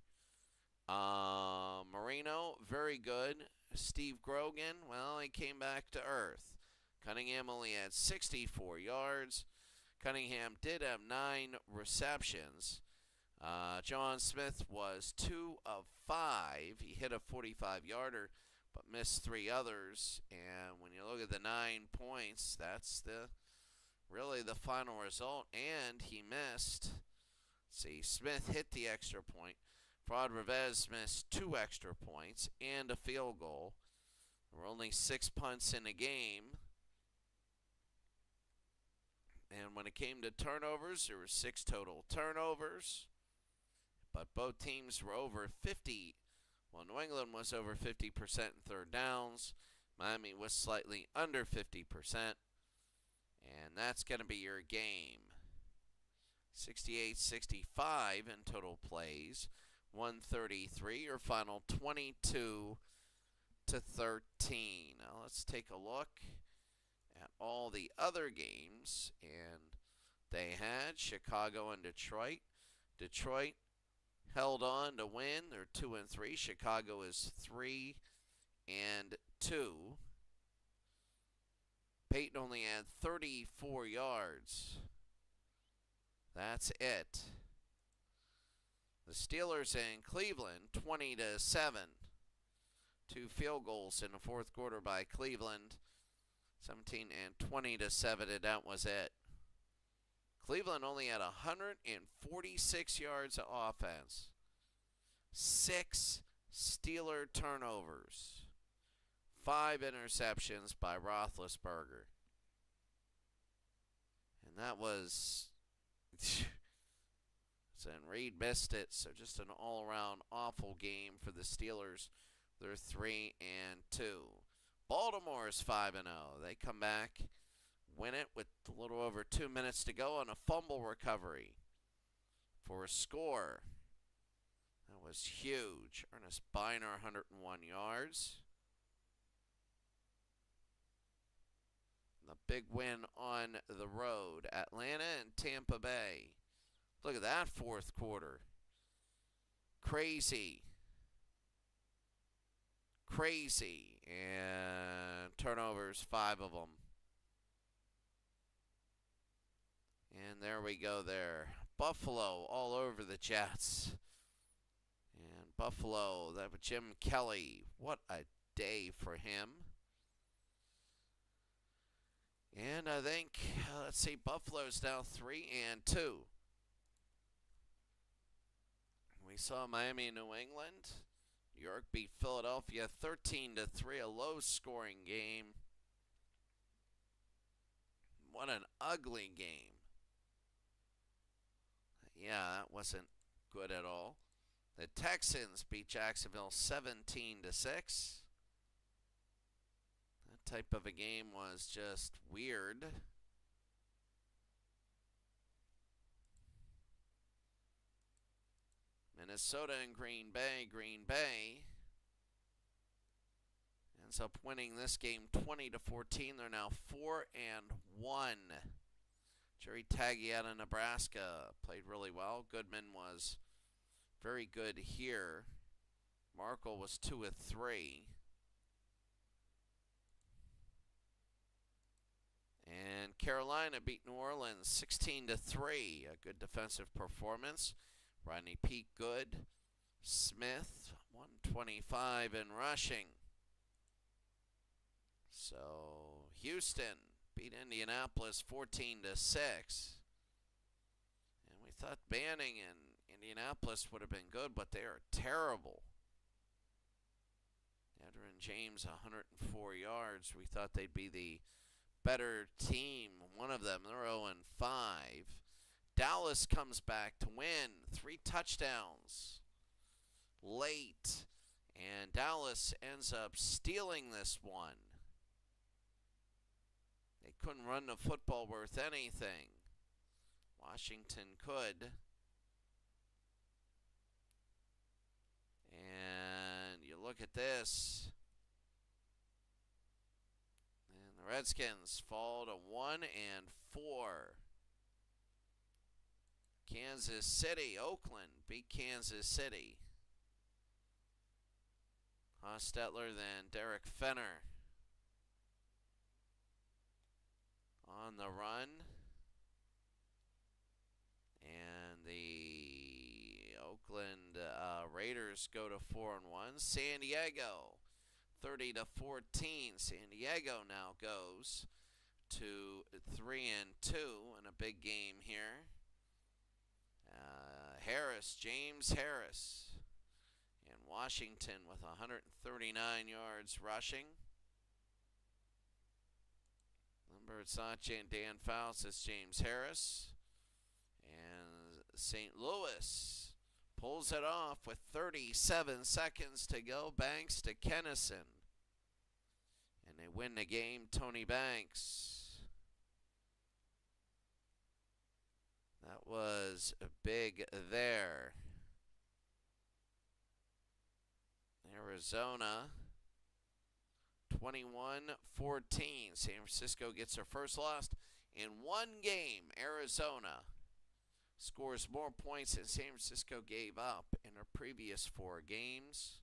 Marino, very good. Steve Grogan, well, he came back to earth. Cunningham only had 64 yards. Cunningham did have 9 receptions. John Smith was 2 of 5. He hit a 45-yarder, but missed 3 others. And when you look at the 9 points, that's really the final result. And he missed. See, Smith hit the extra point. Fraud Revez missed 2 extra points and a field goal. There were only 6 punts in the game. And when it came to turnovers, there were 6 total turnovers. But both teams were over 50. Well, New England was over 50% in 3rd downs. Miami was slightly under 50%. And that's going to be your game. 68-65 in total plays. 133, your final 22-13. Now let's take a look at all the other games. And they had Chicago and Detroit. Detroit held on to win. They're 2-3. Chicago is 3-2. Peyton only had 34 yards. That's it. The Steelers in Cleveland, 20-7. 2 field goals in the 4th quarter by Cleveland. 17 and 20-7, and that was it. Cleveland only had 146 yards of offense. 6 Steeler turnovers. 5 interceptions by Roethlisberger. And that was... and Reed missed it, so just an all-around awful game for the Steelers. They're 3-2. Baltimore's 5-0. They come back, win it with a little over 2 minutes to go on a fumble recovery for a score. That was huge. Ernest Biner, 101 yards. The big win on the road, Atlanta and Tampa Bay. Look at that 4th quarter. Crazy. And turnovers, 5 of them. And there we go there. Buffalo all over the Jets. And Buffalo, that was Jim Kelly. What a day for him. And I think, let's see, Buffalo's now 3-2. We saw Miami and New England. New York beat Philadelphia 13-3, a low-scoring game. What an ugly game. Yeah, that wasn't good at all. The Texans beat Jacksonville 17-6. That type of a game was just weird. Minnesota and Green Bay. Green Bay ends up winning this game 20-14. They're now 4-1. Jerry Taggy out of Nebraska played really well. Goodman was very good here. Markle was 2 of 3. And Carolina beat New Orleans 16-3. A good defensive performance. Rodney Peake good. Smith 125 in rushing. So Houston beat Indianapolis 14-6. And we thought Banning and Indianapolis would have been good, but they are terrible. Edgerrin James, 104 yards. We thought they'd be the better team. One of them, they're 0-5. Dallas comes back to win. 3 touchdowns late. And Dallas ends up stealing this one. They couldn't run the football worth anything. Washington could. And you look at this. And the Redskins fall to 1-4. Kansas City, Oakland beat Kansas City. Hostetler, then Derek Fenner on the run. And the Oakland Raiders go to 4-1. San Diego, 30-14. San Diego now goes to 3-2 in a big game here. James Harris in Washington with 139 yards rushing. Lynn Sache and Dan Fouts is James Harris. And St. Louis pulls it off with 37 seconds to go. Banks to Kennison. And they win the game, Tony Banks. That was big there. Arizona, 21-14. San Francisco gets their first loss in one game. Arizona scores more points than San Francisco gave up in their previous 4 games.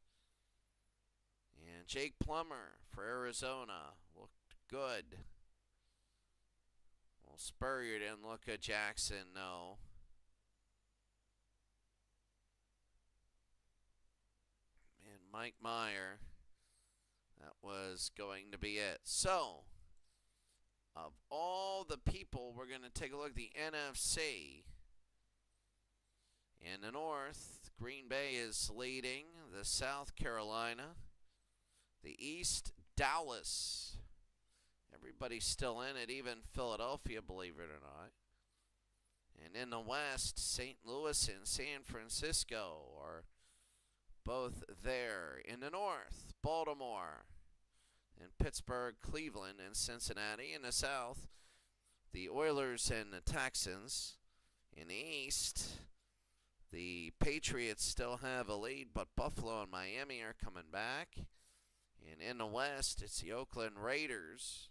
And Jake Plummer for Arizona looked good. Well, Spurrier didn't look good. Jackson, no. And Mike Meyer, that was going to be it. So, of all the people, we're going to take a look at the NFC. In the North, Green Bay is leading. The South, Carolina. The East, Dallas. Everybody's still in it, even Philadelphia, believe it or not. And in the West, St. Louis and San Francisco are both there. In the North, Baltimore and Pittsburgh, Cleveland and Cincinnati. In the South, the Oilers and the Texans. In the East, the Patriots still have a lead, but Buffalo and Miami are coming back. And in the West, it's the Oakland Raiders.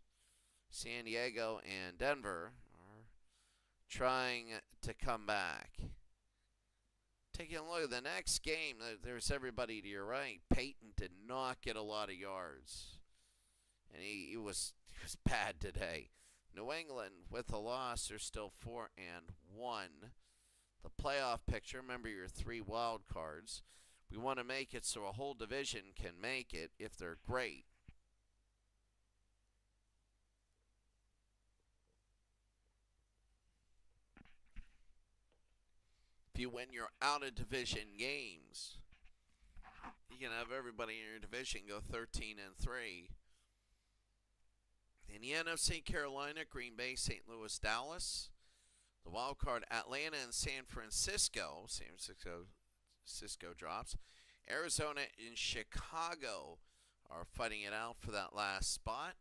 San Diego and Denver are trying to come back. Taking a look at the next game, there's everybody to your right. Peyton did not get a lot of yards. And he was bad today. New England, with a loss, they're still 4-1. The playoff picture, remember your 3 wild cards. We want to make it so a whole division can make it if they're great. If you win your out-of-division games, you can have everybody in your division go 13-3. In the NFC, Carolina, Green Bay, St. Louis, Dallas. The wild card, Atlanta and San Francisco. San Francisco drops. Arizona and Chicago are fighting it out for that last spot.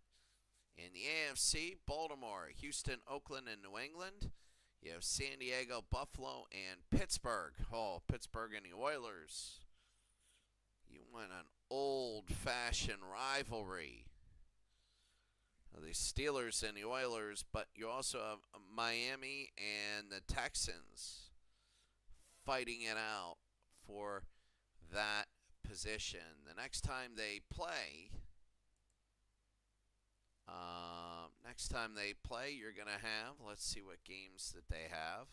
In the AFC, Baltimore, Houston, Oakland, and New England. You have San Diego, Buffalo, and Pittsburgh. Oh, Pittsburgh and the Oilers. You want an old-fashioned rivalry. The Steelers and the Oilers, but you also have Miami and the Texans fighting it out for that position. The next time they play, you're going to have, let's see what games that they have.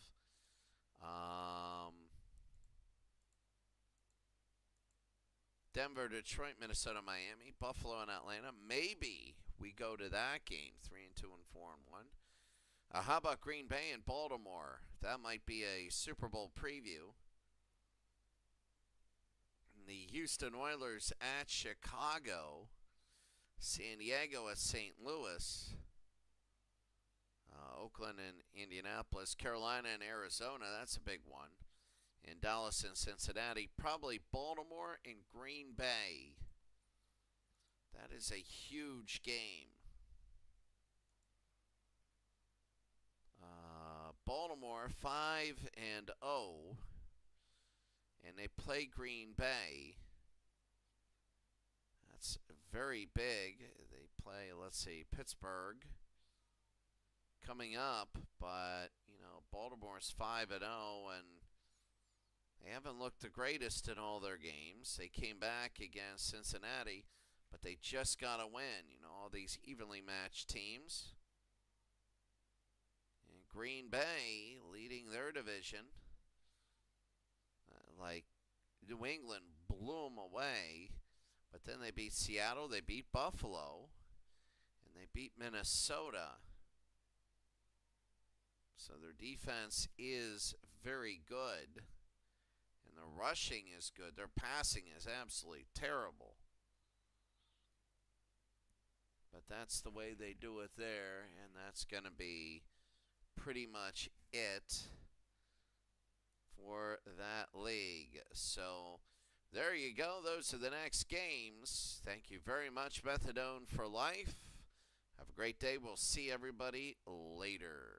Denver, Detroit, Minnesota, Miami, Buffalo, and Atlanta. Maybe we go to that game, 3-2 and 4-1. How about Green Bay and Baltimore? That might be a Super Bowl preview. The Houston Oilers at Chicago. San Diego at St. Louis. Oakland and Indianapolis. Carolina and Arizona. That's a big one. And Dallas and Cincinnati. Probably Baltimore and Green Bay. That is a huge game. Baltimore 5-0, and they play Green Bay. That's very big. They play, let's see, Pittsburgh coming up, but Baltimore's 5-0, and they haven't looked the greatest in all their games. They came back against Cincinnati, but they just got to win. All these evenly matched teams. Green Bay leading their division. Like New England blew them away, but then they beat Seattle, they beat Buffalo, and they beat Minnesota. So their defense is very good, and their rushing is good. Their passing is absolutely terrible. But that's the way they do it there, and that's going to be pretty much it for that league. So there you go. Those are the next games. Thank you very much, Methadone for Life. Have a great day. We'll see everybody later.